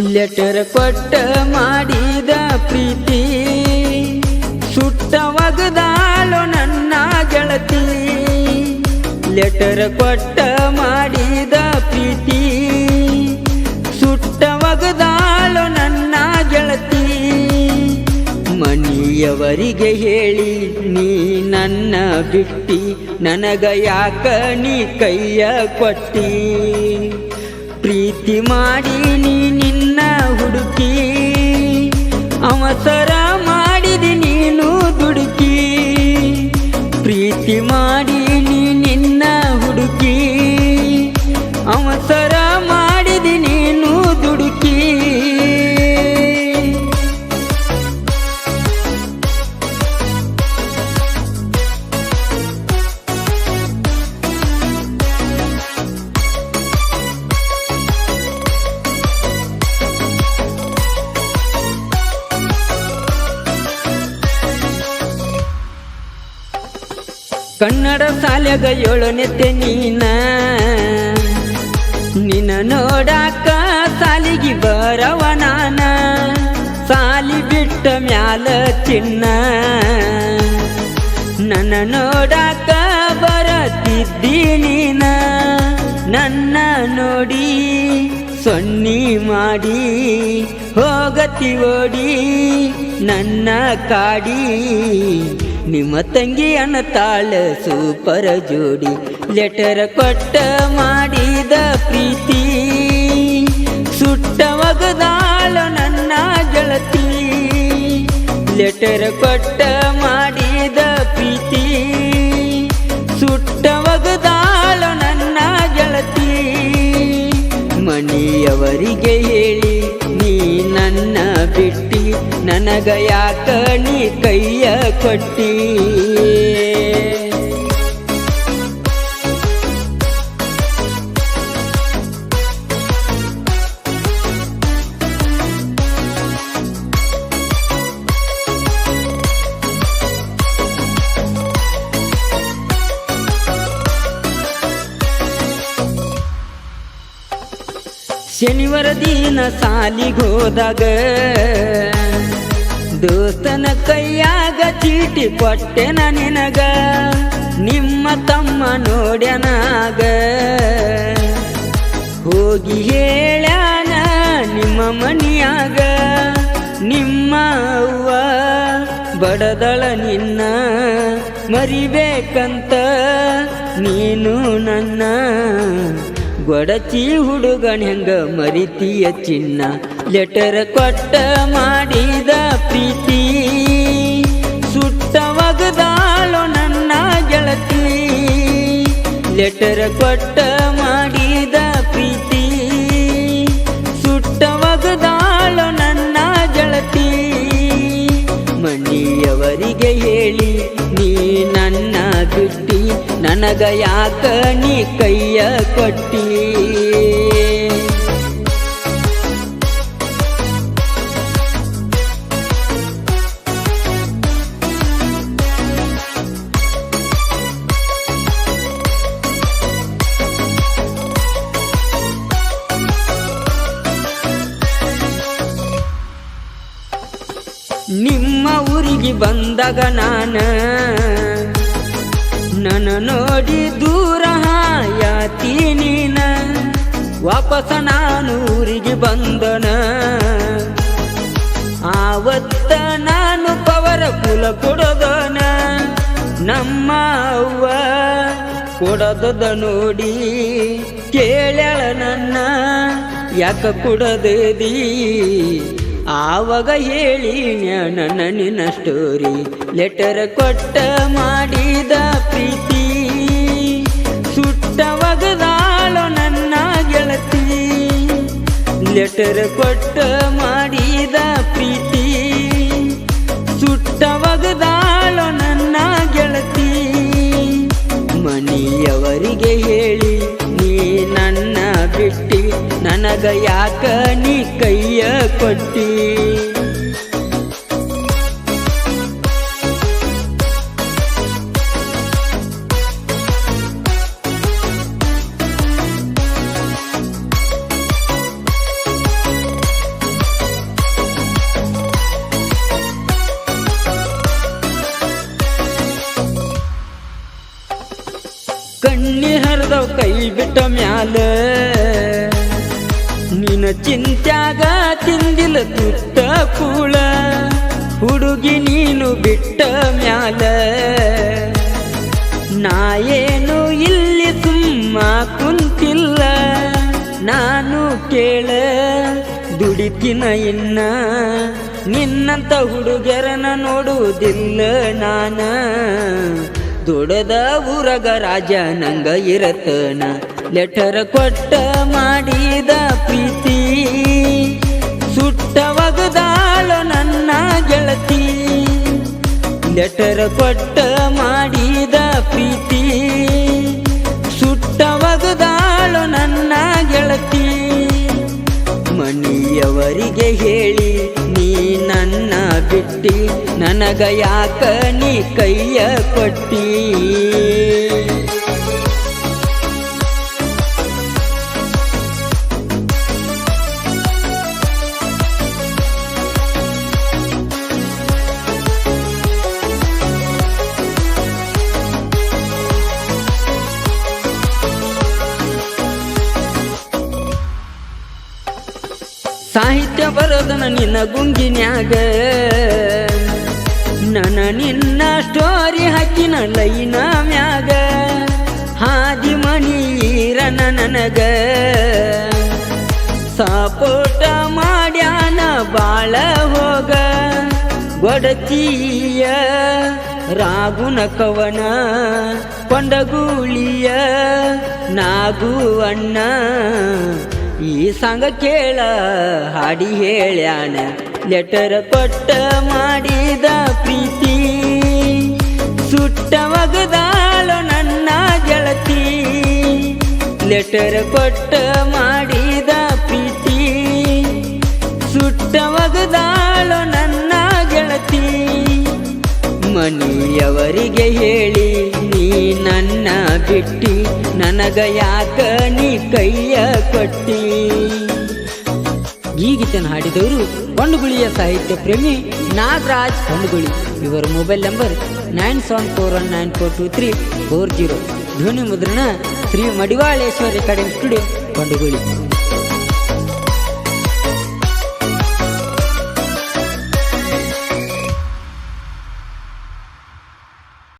Letter ಕೊಟ್ಟ ಮಾಡಿದ ಪ್ರೀತಿ ಸುಟ್ಟ ಒಗದಾಳು ನನ್ನ ಗೆಳತಿ. ಲೆಟರ್ ಕೊಟ್ಟ ಮಾಡಿದ ಪ್ರೀತಿ ಸುಟ್ಟ ಒಗದಾಳು ನನ್ನ ಗೆಳತಿ. ಮನೆಯವರಿಗೆ ಹೇಳಿ ನೀ ನನ್ನ ಬಿಟ್ಟಿ, ನನಗ ಯಾಕ ನೀ ಕೈಯ ಕೊಟ್ಟಿ. ಪ್ರೀತಿ ಮಾಡಿ ನೀ ನಿನ್ನ ಹುಡುಕಿ, ಅವಸರ ಮಾಡಿದಿ ನೀನು ದುಡುಕಿ. ಪ್ರೀತಿ ಮಾಡಿ ನೀ ನಿನ್ನ ಹುಡುಕಿ, ಅವಸರ ಮಾಡಿದಿ ನೀನು ದುಡುಕಿ. ಕನ್ನಡ ಶಾಲೆಗ 7ನೇತೆ ನಿನ್ನ ನೋಡಾಕ ಸಾಲಿಗೆ ಬರವ ನಾನ. ಸಾಲಿ ಬಿಟ್ಟ ಮ್ಯಾಲ ಚಿನ್ನ ನನ್ನ ನೋಡಾಕ ಬರತಿದ್ದಿ ನೀನ. ನನ್ನ ನೋಡಿ ಸೊನ್ನಿ ಮಾಡಿ ಹೋಗತಿ ಓಡಿ ನನ್ನ ಕಾಡಿ. ನಿಮ್ಮ ತಂಗಿ ಅನ್ನತಾಳ ಸೂಪರ್ ಜೋಡಿ. ಲೆಟರ್ ಕೊಟ್ಟ ಮಾಡಿದ ಪ್ರೀತಿ ಸುಟ್ಟ ಒಗದಾಳ ನನ್ನ ಗೆಳತಿ. ಲೆಟರ್ ಕೊಟ್ಟ ಮಾಡಿದ ಪ್ರೀತಿ ಸುಟ್ಟ ಒಗದಾಳ ನನ್ನ ಗೆಳತಿ. ಮನೆಯವರಿಗೆ ಹೇಳಿ ನೀ ನನ್ನ ಬಿಟ್ಟಿ, ನನಗ ಯಾಕ ನೀ ಕೈಯ ಕೊಟ್ಟಿ. ಶನಿವಾರ ದಿನ ಸಾಲಿಗೆ ಹೋದಾಗ ದೋಸ್ತನ ಕೈಯಾಗ ಚೀಟಿ ಕೊಟ್ಟೆನ ನಿನಗ. ನಿಮ್ಮ ತಮ್ಮ ನೋಡ್ಯನಾಗ ಹೋಗಿ ಹೇಳ್ಯಾನ ನಿಮ್ಮ ಮನಿಯಾಗ. ನಿಮ್ಮ ಅವ್ವ ಬಡದಳ ನಿನ್ನ ಮರಿಬೇಕಂತ ನೀನು ನನ್ನ. ಗೊಡಚಿ ಹುಡುಗನ ಹೆಂಗ ಮರಿತೀಯ ಚಿನ್ನ. ಲೆಟರ್ ಕೊಟ್ಟ ಮಾಡಿದ ಪ್ರೀತಿ ಸುಟ್ಟ ಒಗದಾಳು ನನ್ನ ಗೆಳತಿ. ಲೆಟರ್ ಕೊಟ್ಟ ಮಾಡಿದ ಪ್ರೀತಿ ಸುಟ್ಟ ಒಗದಾಳು ನನ್ನ ಗೆಳತಿ. ಮನೆಯವರಿಗೆ ಹೇಳಿ ನೀ ನನ್ನ ಬಿಟ್ಟಿ, ನನಗ ಯಾಕ ನೀ ಕೈಯ ಕೊಟ್ಟಿ. ನಿಮ್ಮ ಊರಿಗೆ ಬಂದಾಗ ನನ್ನ ನೋಡಿ ದೂರ ಹಾಯಾತಿ ನೀನ. ವಾಪಸ ನಾನು ಊರಿಗೆ ಬಂದನ, ಆವತ್ತ ನಾನು ಪವರ ಕುಲ ಕೊಡದನ. ನಮ್ಮ ಅವ್ವ ಕೊಡದದ ನೋಡಿ ಕೇಳ್ಯಾಳ ನನ್ನ, ಯಾಕ ಕೊಡದಿ. ಆವಾಗ ಹೇಳಿ ನನ್ನ ನಿನ್ನ ಸ್ಟೋರಿ. ಲೆಟರ್ ಕೊಟ್ಟ ಮಾಡಿದ ಪ್ರೀತಿ ಸುಟ್ಟ ಒಗದಾಳು ನನ್ನ ಗೆಳತಿ. ಲೆಟರ್ ಕೊಟ್ಟ ಮಾಡಿದ ಪ್ರೀತಿ ಸುಟ್ಟ ಒಗದಾಳು ನನ್ನ ಗೆಳತಿ. ಮನೆಯವರಿಗೆ ಹೇಳಿ ನೀ ನನ್ನ ಬಿಟ್ಟಿ, ನನಗ ಯಾಕ ನೀ ಕೈಯ ಕೊಟ್ಟಿ. ನಡೆದವ ಕೈ ಬಿಟ್ಟ ಮ್ಯಾಲ ನಿನ್ನ ಚಿಂತ್ಯಾಗ ತಿಂದಿಲ್ಲ ತುತ್ತ ಕೂಳ ಹುಡುಗಿ ನೀನು ಬಿಟ್ಟ ಮ್ಯಾಲ ನಾ ಏನು ಇಲ್ಲಿ ಸುಮ್ಮ ಕುಂತಿಲ್ಲ ನಾನು ಕೇಳ ದುಡಿತಿನ ಇನ್ನ ನಿನ್ನಂತ ಹುಡುಗರನ ನೋಡುವುದಿಲ್ಲ ನಾನ ದೊಡ್ಡದ ಊರಗ ರಾಜ ನಂಗ ಇರತನ ಲೆಟರ್ ಕೊಟ್ಟ ಮಾಡಿದ ಪ್ರೀತಿ ಸುಟ್ಟ ಒಗದಾಳು ನನ್ನ ಗೆಳತಿ ಲೆಟರ್ ಕೊಟ್ಟ ಮಾಡಿದ ಪ್ರೀತಿ ಸುಟ್ಟ ಒಗದಾಳು ನನ್ನ ಗೆಳತಿ ಮನೆಯವರಿಗೆ ಹೇಳಿ ನೀ ನನ್ನ ಬಿಟ್ಟಿ ನನಗ ಯಾಕ ನೀ ಕೈಯ ಕೊಟ್ಟಿ ಸಾಹಿತ್ಯ ಬರೋದನ ನಿನ್ನ ಗುಂಗಿನ್ಯಾಗ ನನ್ನ ನಿನ್ನ ಸ್ಟೋರಿ ಹಾಕಿನ ಲೈನ ಮ್ಯಾಗ ಹಾದಿ ಮನೀರನ ನನಗ ಸಪೋಟ ಮಾಡ್ಯಾನ ಬಾಳ ಹೋಗ ಗೊಡತಿಯ ರಾಗುನ ಕವನ ಕೊಂಡಗೂಳಿಯ ನಾಗು ಅಣ್ಣ ಈ ಸಂಗ ಕೇಳ ಹಾಡಿ ಹೇಳ್ಯಾನ ಲೆಟರ್ ಕೊಟ್ಟ ಮಾಡಿದ ಪ್ರೀತಿ ಸುಟ್ಟ ಒಗದಾಳು ನನ್ನ ಗೆಳತಿ ಲೆಟರ್ ಕೊಟ್ಟ ಮಾಡಿದ ಪ್ರೀತಿ ಸುಟ್ಟ ಒಗದಾಳು ನನ್ನ ಗೆಳತಿ ಮನೆಯವರಿಗೆ ಹೇಳಿ ನೀ ನನ್ನ ಬಿಟ್ಟಿ ನನಗ ಯಾಕ ನೀ ಕೈಯ ಕೊಟ್ಟಿ ಈ ಗೀತೆಯನ್ನು ಹಾಡಿದವರು ಕೊಂಡಗುಳಿಯ ಸಾಹಿತ್ಯ ಪ್ರೇಮಿ ನಾಗರಾಜ್ ಕೊಂಡಗುಳಿ ಇವರ ಮೊಬೈಲ್ ನಂಬರ್ 9741942340 ಧ್ವನಿ ಮುದ್ರಣ ಶ್ರೀ ಮಡಿವಾಳೇಶ್ವರ ರೆಕಾರ್ಡಿಂಗ್ ಸ್ಟುಡಿಯೋ ಕೊಂಡಗುಳಿ